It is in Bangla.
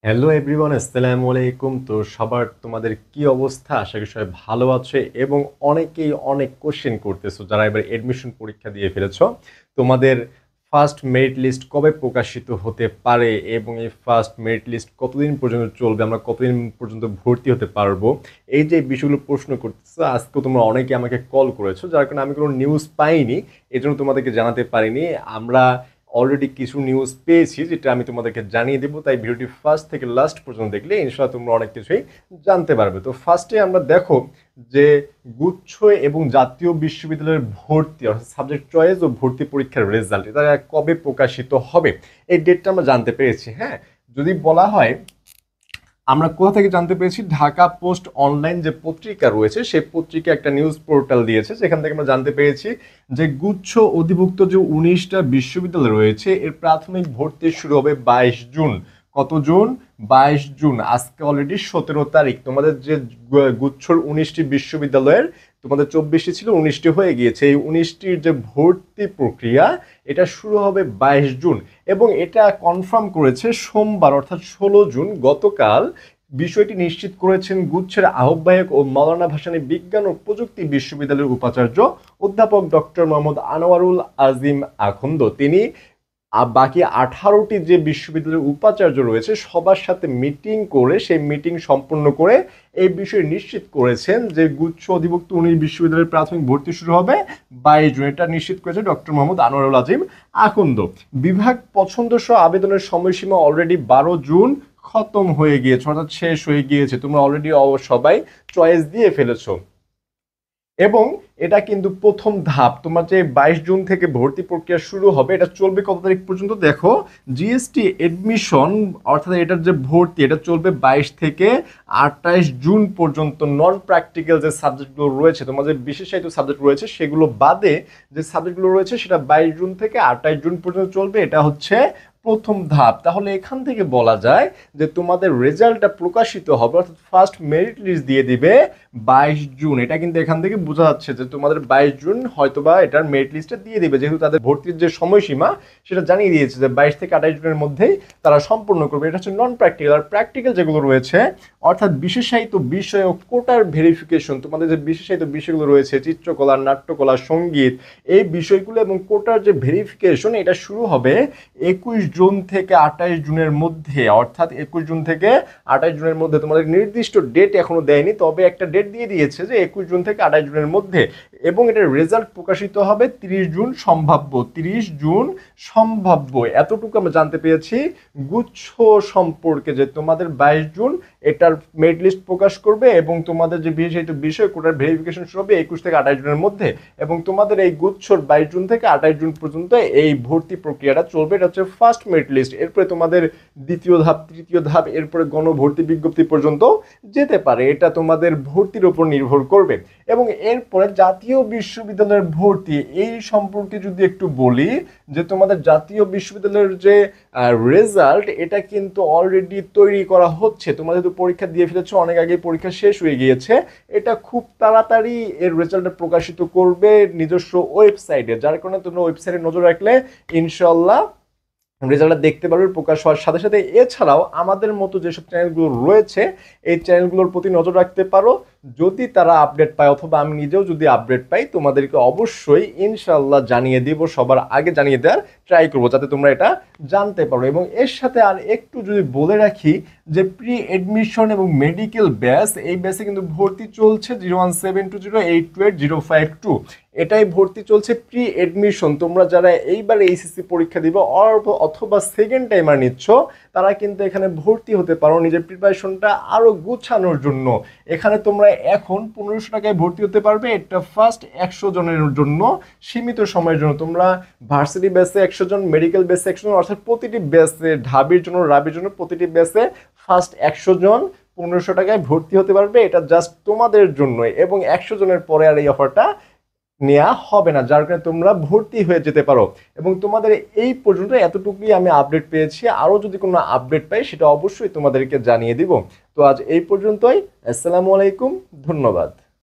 হ্যালো এভরিওয়ান, আসসালামু আলাইকুম। তো সবার তোমাদের কি অবস্থা? আশা করি সবাই ভালো আছে এবং অনেকেই অনেক কোশ্চেন করতেছো যারা এবার এডমিশন পরীক্ষা দিয়ে ফেলেছো। তোমাদের ফার্স্ট মেরিট লিস্ট কবে প্রকাশিত হতে পারে এবং এই ফার্স্ট মেরিট লিস্ট কতদিন পর্যন্ত চলবে, আমরা কতদিন পর্যন্ত ভর্তি হতে পারবো, এই যে বিষয়গুলো প্রশ্ন করতেছো। আজকে তোমরা অনেকে আমাকে কল করেছো, যার কারণে আমি কোনো নিউজ পাইনি, এই জন্য তোমাদেরকে জানাতে পারিনি। আমরা অলরেডি কিছু নিউজ পেয়েছি যেটা আমি তোমাদেরকে জানিয়ে দেবো, তাই ভিডিওটি ফার্স্ট থেকে লাস্ট পর্যন্ত দেখলে ইনশাআল্লাহ তোমরা অনেক কিছুই জানতে পারবে। তো ফার্স্টে আমরা দেখো যে গুচ্ছ এবং জাতীয় বিশ্ববিদ্যালয়ের ভর্তি অর্থাৎ সাবজেক্ট চয়েস ও ভর্তি পরীক্ষার রেজাল্ট এটা কবে প্রকাশিত হবে এই ডেটটা আমরা জানতে পেরেছি। হ্যাঁ, যদি বলা হয় আমরা কোথা থেকে জানতে পেরেছি, ঢাকা পোস্ট অনলাইন যে পত্রিকা রয়েছে সেই পত্রিকা একটা নিউজ পোর্টাল দিয়েছে, সেখান থেকে আমরা জানতে পেরেছি যে গুচ্ছ অধিভুক্ত যে 19টা বিশ্ববিদ্যালয় রয়েছে এর প্রাথমিক ভর্তি শুরু হবে 22 জুন। কত জুন? 22 জুন। আজকে অলরেডি 17 তারিখ। তোমাদের যে গুচ্ছর 19টি বিশ্ববিদ্যালয়ের, তোমাদের 24টি ছিল, 19টি হয়ে গিয়েছে। এই 19টির যে ভর্তি প্রক্রিয়া এটা শুরু হবে 22 জুন এবং এটা কনফার্ম করেছে সোমবার অর্থাৎ 16 জুন গতকাল। বিষয়টি নিশ্চিত করেছেন গুচ্ছের আহ্বায়ক ও মাওলানা ভাসানী বিজ্ঞান ও প্রযুক্তি বিশ্ববিদ্যালয়ের উপাচার্য অধ্যাপক ডক্টর মোহাম্মদ আনোয়ারুল আজিম আখন্দ। তিনি বাকি 18টি যে বিশ্ববিদ্যালয়ের উপাচার্য রয়েছে সবার সাথে মিটিং করে, সেই মিটিং সম্পন্ন করে এই বিষয়ে নিশ্চিত করেছেন যে গুচ্ছ অধিভুক্ত 19 বিশ্ববিদ্যালয়ের প্রাথমিক ভর্তি শুরু হবে 22 জুন। এটা নিশ্চিত করেছে ডক্টর মোহাম্মদ আনোয়ারুল আজিম আখন্দ। বিভাগ পছন্দ সহ আবেদনের সময়সীমা অলরেডি 12 জুন খতম হয়ে গিয়েছে, অর্থাৎ শেষ হয়ে গিয়েছে। তোমরা অলরেডি সবাই চয়েস দিয়ে ফেলেছো এবং এটা কিন্তু প্রথম ধাপ। তোমার যে 22 জুন থেকে ভর্তি প্রক্রিয়া শুরু হবে, এটা চলবে কত তারিখ পর্যন্ত দেখো। জিএসটি এডমিশন অর্থাৎ এটার যে ভর্তি এটা চলবে 22 থেকে 28 জুন পর্যন্ত। নন প্র্যাকটিক্যাল যে সাবজেক্টগুলো রয়েছে, তোমার যে বিশেষায়িত সাবজেক্ট রয়েছে সেগুলো বাদে যে সাবজেক্টগুলো রয়েছে সেটা 22 জুন থেকে 28 জুন পর্যন্ত চলবে। এটা হচ্ছে প্রথম ধাপ। তাহলে এখান থেকে বলা যায় যে তোমাদের রেজাল্টটা প্রকাশিত হবে অর্থাৎ ফার্স্ট মেরিট লিস্ট দিয়ে দিবে 22 জুন। এটা কিন্তু এখান থেকে বোঝা যাচ্ছে যে তোমাদের 22 জুন হয়তোবা এটার মেরিট লিস্টটা দিয়ে দিবে, যেহেতু তাদের ভর্তির যে সময়সীমা সেটা জানিয়ে দিয়েছে যে 22 থেকে 28 জুনের মধ্যেই তারা সম্পূর্ণ করবে। এটা হচ্ছে নন প্র্যাকটিক্যাল। আর প্র্যাকটিক্যাল যেগুলো রয়েছে অর্থাৎ বিশেষায়িত বিষয় ও কোটার ভেরিফিকেশন, তোমাদের যে বিশেষায়িত বিষয়গুলো রয়েছে চিত্রকলা, নাট্যকলা, সঙ্গীত, এই বিষয়গুলো এবং কোটার যে ভেরিফিকেশন এটা শুরু হবে 21 জুন থেকে 28 জুনের মধ্যে। অর্থাৎ 21 জুন থেকে 28 জুনের মধ্যে। তোমাদের নির্দিষ্ট ডেট এখনো দেয়নি, তবে একটা ডেট দিয়ে দিয়েছে যে 21 জুন থেকে 28 জুনের মধ্যে এবং এটার রেজাল্ট প্রকাশিত হবে 30 জুন সম্ভাব্য। 30 জুন সম্ভাব্য, এতটুকু আমরা জানতে পেরেছি গুচ্ছ সম্পর্কে যে তোমাদের 22 জুন এটার মেরিট লিস্ট প্রকাশ করবে এবং তোমাদের যে বিশেষায়িত বিষয় কোটার ভেরিফিকেশন শুরু হবে 21 থেকে 28 জুনের মধ্যে এবং তোমাদের এই গুচ্ছর 22 জুন থেকে 28 জুন পর্যন্ত এই ভর্তি প্রক্রিয়াটা চলবে। এটা হচ্ছে ফার্স্ট মেরিট লিস্ট। এরপরে তোমাদের দ্বিতীয় ধাপ, তৃতীয় ধাপ, এরপরে গণভর্তি বিজ্ঞপ্তি পর্যন্ত যেতে পারে। এটা তোমাদের ভর্তির উপর নির্ভর করবে। এবং এরপরে জাতীয় বিশ্ববিদ্যালয়ের ভর্তি এই সম্পর্কে যদি একটু বলি যে তোমাদের জাতীয় বিশ্ববিদ্যালয়ের যে রেজাল্ট এটা কিন্তু অলরেডি তৈরি করা হচ্ছে। তোমাদের তো পরীক্ষা দিয়ে ফেলেছো, অনেক আগে পরীক্ষা শেষ হয়ে গিয়েছে। এটা খুব তাড়াতাড়ি এর রেজাল্টটা প্রকাশিত করবে নিজস্ব ওয়েবসাইটে, যার কারণে তোমরা ওয়েবসাইটে নজর রাখলে ইনশাল্লাহ রেজাল্টটা দেখতে পারবে প্রকাশ হওয়ার সাথে সাথে। এছাড়াও আমাদের মতো যেসব চ্যানেলগুলো রয়েছে এই চ্যানেলগুলোর প্রতি নজর রাখতে পারো, যদি তারা আপডেট পায় অথবা আমি নিজেও যদি আপডেট পাই তোমাদেরকে অবশ্যই ইনশাল্লাহ জানিয়ে দিব, সবার আগে জানিয়ে দেওয়ার ট্রাই করবো যাতে তোমরা এটা জানতে পারো। এবং এর সাথে আর একটু যদি বলে রাখি যে প্রি এডমিশন এবং মেডিকেল ব্যাচ, এই ব্যাচে কিন্তু ভর্তি চলছে 01720828052। এটাই ভর্তি চলছে প্রি এডমিশন। তোমরা যারা এইবার এইচএসসি পরীক্ষা দিবে অথবা সেকেন্ড টাইমার নিচ্ছ তারা কিন্তু এখানে ভর্তি হতে পারো নিজের প্রিপারেশনটা আরো গুছানোর জন্য। এখানে তোমরা এখন 1500 টাকায় ভর্তি হতে পারবে। এটা ফার্স্ট 100 জনের জন্য, সীমিত সময়ের জন্য। তোমরা ভার্সিটি ব্যাচে 100 জন, মেডিকেল ব্যাচে 100 জন, অর্থাৎ প্রতিটি ব্যাচে ঢাবির জন্য, রাবির জন্য প্রতিটি ব্যাচে ফার্স্ট 100 জন 1500 টাকায় ভর্তি হতে পারবে। এটা জাস্ট তোমাদের জন্যই এবং 100 জনের পরে আর এই অফারটা নেওয়া হবে না, যার কারণে তোমরা ভর্তি হয়ে যেতে পারো। এবং তোমাদের এই পর্যন্ত এতটুকুই আমি আপডেট পেয়েছি। আরও যদি কোনো আপডেট পাই সেটা অবশ্যই তোমাদেরকে জানিয়ে দিব। তো আজ এই পর্যন্তই। আসসালামু আলাইকুম, ধন্যবাদ।